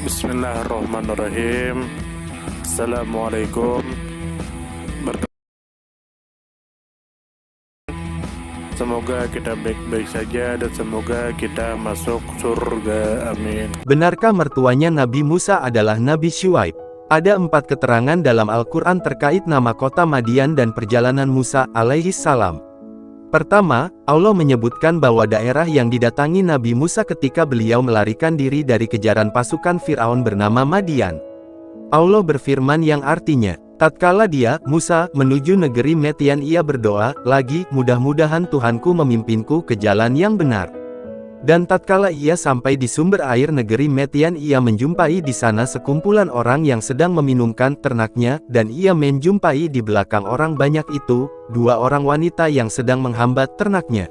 Bismillahirrahmanirrahim. Assalamualaikum. Semoga kita baik-baik saja dan semoga kita masuk surga. Amin. Benarkah mertuanya Nabi Musa adalah Nabi Syuaib? Ada 4 keterangan dalam Al-Quran terkait nama kota Madian dan perjalanan Musa alaihi salam. Pertama, Allah menyebutkan bahwa daerah yang didatangi Nabi Musa ketika beliau melarikan diri dari kejaran pasukan Fir'aun bernama Madian. Allah berfirman yang artinya, tatkala dia, Musa, menuju negeri Madian ia berdoa, lagi, mudah-mudahan Tuhanku memimpinku ke jalan yang benar. Dan tatkala ia sampai di sumber air negeri Madian ia menjumpai di sana sekumpulan orang yang sedang meminumkan ternaknya, dan ia menjumpai di belakang orang banyak itu, 2 orang wanita yang sedang menghambat ternaknya.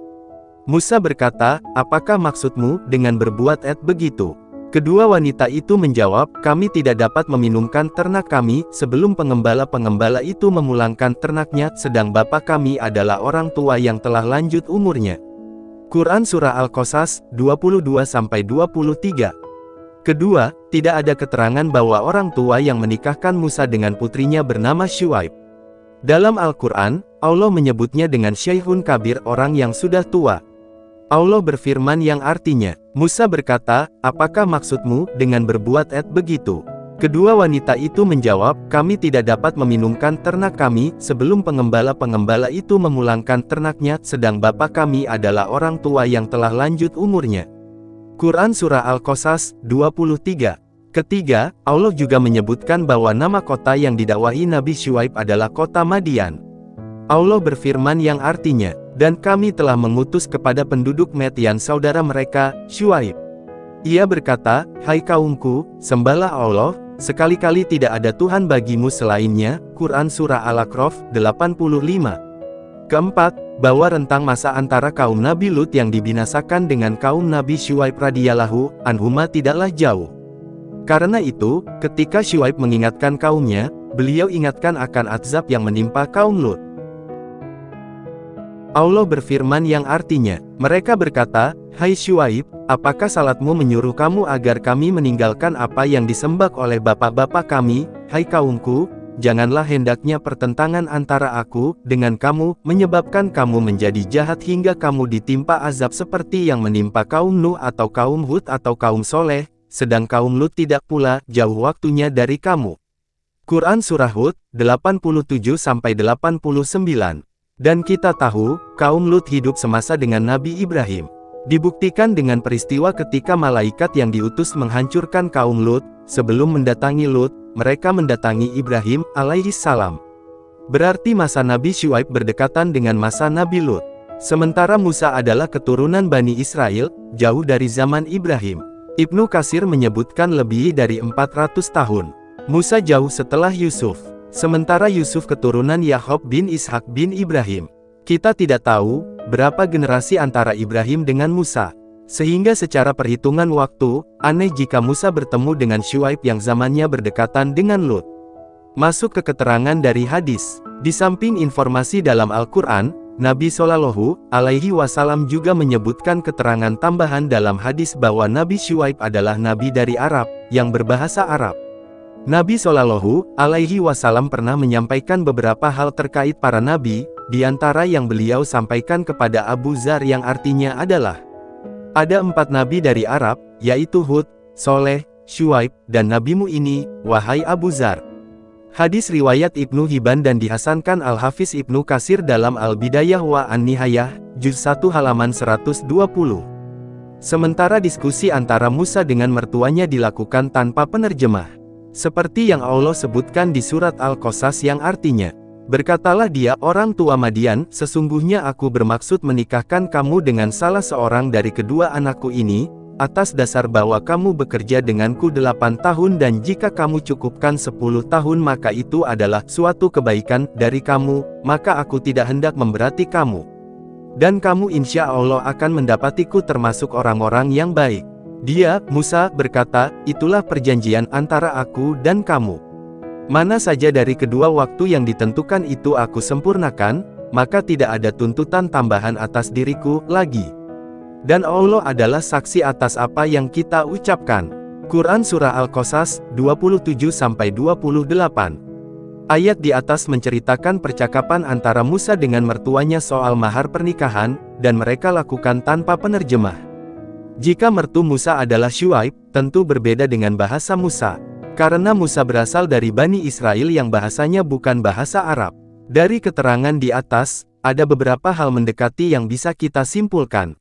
Musa berkata, apakah maksudmu dengan berbuat begitu? Kedua wanita itu menjawab, kami tidak dapat meminumkan ternak kami, sebelum pengembala-pengembala itu memulangkan ternaknya, sedang bapak kami adalah orang tua yang telah lanjut umurnya. Quran Surah Al-Qasas, 22-23. Kedua, tidak ada keterangan bahwa orang tua yang menikahkan Musa dengan putrinya bernama Syuaib. Dalam Al-Quran, Allah menyebutnya dengan Syaikhun Kabir, orang yang sudah tua. Allah berfirman yang artinya, Musa berkata, apakah maksudmu dengan berbuat begitu? Kedua wanita itu menjawab, kami tidak dapat meminumkan ternak kami, sebelum pengembala-pengembala itu memulangkan ternaknya, sedang bapak kami adalah orang tua yang telah lanjut umurnya. Quran Surah Al-Qasas, 23. Ketiga, Allah juga menyebutkan bahwa nama kota yang didakwahi Nabi Syuaib adalah kota Madian. Allah berfirman yang artinya, dan kami telah mengutus kepada penduduk Madian saudara mereka, Syuaib. Ia berkata, hai kaumku, sembahlah Allah, sekali-kali tidak ada Tuhan bagimu selainnya. Quran Surah Al-A'raf, 85. Keempat, bahwa rentang masa antara kaum Nabi Lut yang dibinasakan dengan kaum Nabi Syuaib radhiyallahu anhuma tidaklah jauh. Karena itu, ketika Syuaib mengingatkan kaumnya, beliau ingatkan akan azab yang menimpa kaum Lut. Allah berfirman yang artinya, mereka berkata, hai Syuaib, apakah salatmu menyuruh kamu agar kami meninggalkan apa yang disembah oleh bapak-bapak kami? Hai kaumku, janganlah hendaknya pertentangan antara aku dengan kamu, menyebabkan kamu menjadi jahat hingga kamu ditimpa azab seperti yang menimpa kaum Nuh atau kaum Hud atau kaum Soleh, sedang kaum Lut tidak pula jauh waktunya dari kamu. Quran Surah Hud, 87-89. Dan kita tahu, kaum Lut hidup semasa dengan Nabi Ibrahim. Dibuktikan dengan peristiwa ketika malaikat yang diutus menghancurkan kaum Lut, sebelum mendatangi Lut, mereka mendatangi Ibrahim alaihi salam. Berarti masa Nabi Syuaib berdekatan dengan masa Nabi Lut. Sementara Musa adalah keturunan Bani Israel, jauh dari zaman Ibrahim. Ibnu Katsir menyebutkan lebih dari 400 tahun. Musa jauh setelah Yusuf. Sementara Yusuf keturunan Yakub bin Ishak bin Ibrahim. Kita tidak tahu berapa generasi antara Ibrahim dengan Musa. Sehingga secara perhitungan waktu, aneh jika Musa bertemu dengan Syuaib yang zamannya berdekatan dengan Lut. Masuk ke keterangan dari hadis. Di samping informasi dalam Al-Quran, Nabi Shallallahu alaihi wasallam juga menyebutkan keterangan tambahan dalam hadis bahwa Nabi Syuaib adalah nabi dari Arab, yang berbahasa Arab. Nabi Shallallahu alaihi wasallam pernah menyampaikan beberapa hal terkait para nabi, di antara yang beliau sampaikan kepada Abu Dzar yang artinya adalah, ada 4 nabi dari Arab, yaitu Hud, Soleh, Syuaib, dan nabimu ini, wahai Abu Dzar. Hadis riwayat Ibnu Hibban dan dihasankan Al-Hafiz Ibnu Katsir dalam Al-Bidayah wa An-Nihayah, juz 1 halaman 120. Sementara diskusi antara Musa dengan mertuanya dilakukan tanpa penerjemah. Seperti yang Allah sebutkan di surat Al-Qasas yang artinya, berkatalah dia, orang tua Madian, sesungguhnya aku bermaksud menikahkan kamu dengan salah seorang dari kedua anakku ini, atas dasar bahwa kamu bekerja denganku 8 tahun dan jika kamu cukupkan 10 tahun maka itu adalah suatu kebaikan dari kamu, maka aku tidak hendak memberati kamu. Dan kamu insya Allah akan mendapatiku termasuk orang-orang yang baik. Dia, Musa, berkata, itulah perjanjian antara aku dan kamu. Mana saja dari kedua waktu yang ditentukan itu aku sempurnakan, maka tidak ada tuntutan tambahan atas diriku lagi. Dan Allah adalah saksi atas apa yang kita ucapkan. Quran Surah Al-Qasas, 27-28. Ayat di atas menceritakan percakapan antara Musa dengan mertuanya soal mahar pernikahan, dan mereka lakukan tanpa penerjemah. Jika mertu Musa adalah Syuaib, tentu berbeda dengan bahasa Musa. Karena Musa berasal dari Bani Israel yang bahasanya bukan bahasa Arab. Dari keterangan di atas, ada beberapa hal mendekati yang bisa kita simpulkan.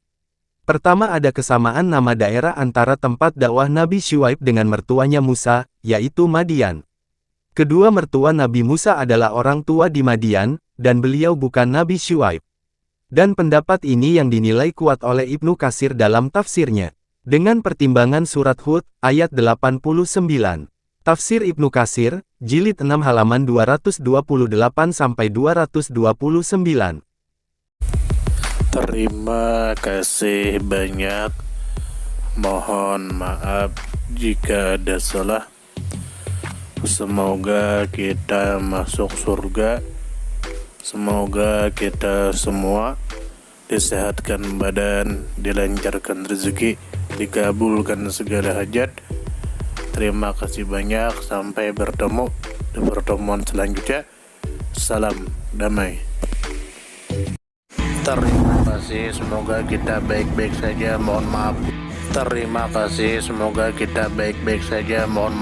Pertama, ada kesamaan nama daerah antara tempat dakwah Nabi Syuaib dengan mertuanya Musa, yaitu Madian. Kedua, mertua Nabi Musa adalah orang tua di Madian, dan beliau bukan Nabi Syuaib. Dan pendapat ini yang dinilai kuat oleh Ibnu Katsir dalam tafsirnya. Dengan pertimbangan surat Hud, ayat 89. Tafsir Ibnu Katsir, jilid 6 halaman 228-229. Terima kasih banyak. Mohon maaf jika ada salah. Semoga kita masuk surga. Semoga kita semua disehatkan badan, dilancarkan rezeki, dikabulkan segala hajat. Terima kasih banyak. Sampai bertemu di pertemuan selanjutnya. Salam damai. Terima kasih, semoga kita baik-baik saja, mohon maaf. Terima kasih, semoga kita baik-baik saja, mohon maaf.